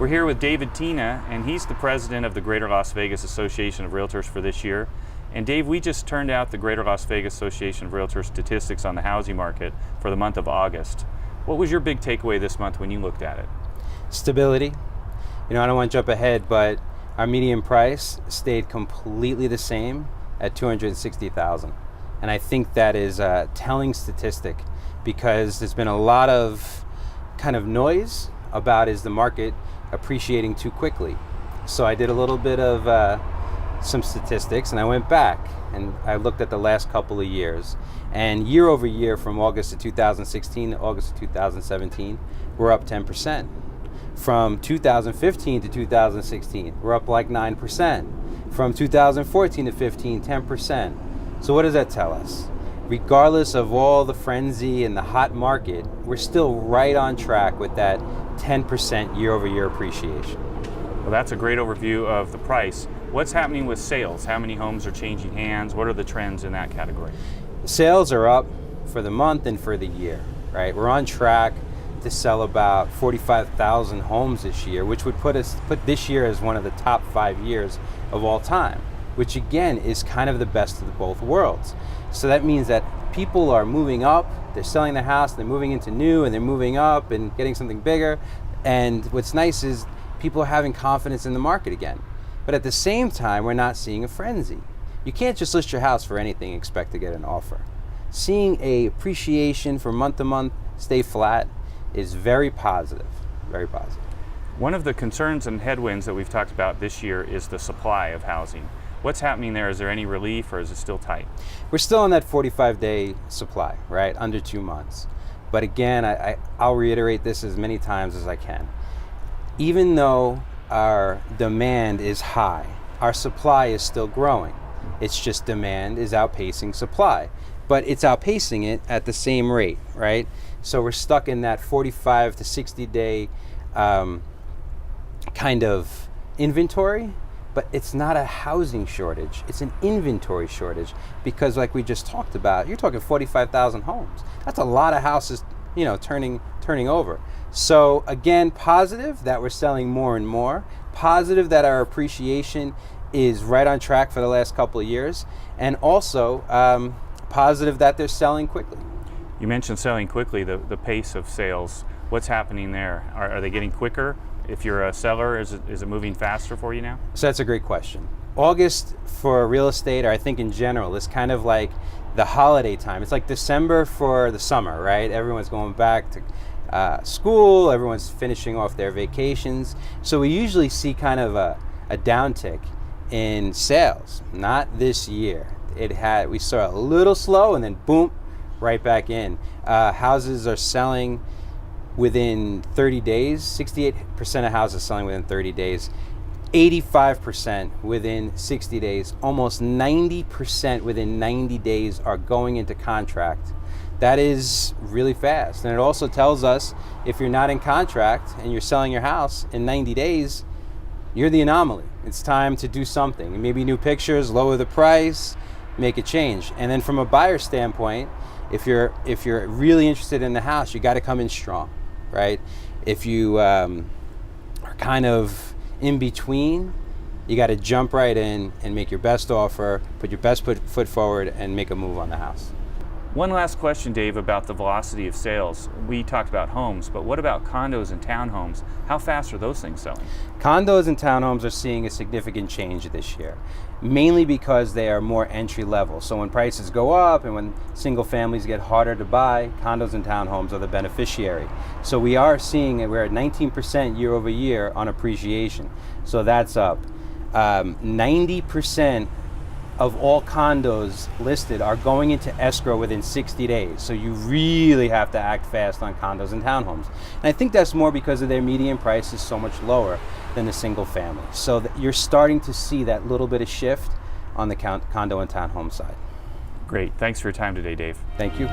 We're here with David Tina, and he's the president of the Greater Las Vegas Association of Realtors for this year. And Dave, we just turned out the Greater Las Vegas Association of Realtors statistics on the housing market for the month of August. What was your big takeaway this month when you looked at it? Stability. I don't want to jump ahead, but our median price stayed completely the same at $260,000. And I think that is a telling statistic because there's been a lot of kind of noise about is the market appreciating too quickly. So I did a little bit of some statistics and I went back and I looked at the last couple of years. And year over year from August of 2016 to August of 2017, we're up 10%. From 2015 to 2016, we're up like 9%. From 2014 to 15, 10%. So what does that tell us? Regardless of all the frenzy and the hot market, we're still right on track with that 10% year-over-year appreciation. Well, that's a great overview of the price. What's happening with sales? How many homes are changing hands? What are the trends in that category? Sales are up for the month and for the year, right? We're on track to sell about 45,000 homes this year, which would put this year as one of the top 5 years of all time, which again is kind of the best of both worlds. So that means that people are moving up, they're selling the house, they're moving into new, and they're moving up and getting something bigger. And what's nice is people are having confidence in the market again. But at the same time, we're not seeing a frenzy. You can't just list your house for anything and expect to get an offer. Seeing a appreciation from month to month stay flat is very positive, very positive. One of the concerns and headwinds that we've talked about this year is the supply of housing. What's happening there? Is there any relief or is it still tight? We're still on that 45-day supply, right? Under 2 months. But again, I'll reiterate this as many times as I can. Even though our demand is high, our supply is still growing. It's just demand is outpacing supply, but it's outpacing it at the same rate, right? So we're stuck in that 45 to 60 day kind of inventory. But it's not a housing shortage, it's an inventory shortage because like we just talked about, you're talking 45,000 homes. That's a lot of houses, turning over. So again, positive that we're selling more and more, positive that our appreciation is right on track for the last couple of years, and also positive that they're selling quickly. You mentioned selling quickly, the pace of sales. What's happening there? Are they getting quicker? If you're a seller, is it moving faster for you now? So that's a great question. August for real estate, or I think in general, is kind of like the holiday time. It's like December for the summer, right? Everyone's going back to school, everyone's finishing off their vacations. So we usually see kind of a downtick in sales. Not this year. We saw a little slow and then boom, right back in. Houses are selling within 30 days, 68% of houses selling within 30 days, 85% within 60 days, almost 90% within 90 days are going into contract. That is really fast. And it also tells us if you're not in contract and you're selling your house in 90 days, you're the anomaly. It's time to do something. Maybe new pictures, lower the price, make a change. And then from a buyer standpoint, if you're really interested in the house, you got to come in strong. Right? If you are kind of in between, you got to jump right in and make your best offer, put your best foot forward, and make a move on the house. One last question, Dave, about the velocity of sales. We talked about homes, but what about condos and townhomes? How fast are those things selling? Condos and townhomes are seeing a significant change this year, mainly because they are more entry level. So when prices go up and when single families get harder to buy, condos and townhomes are the beneficiary. So we are seeing we're at 19% year over year on appreciation. So that's up. 90% of all condos listed are going into escrow within 60 days. So you really have to act fast on condos and townhomes. And I think that's more because of their median price is so much lower than the single family. So you're starting to see that little bit of shift on the condo and townhome side. Great. Thanks for your time today, Dave. Thank you.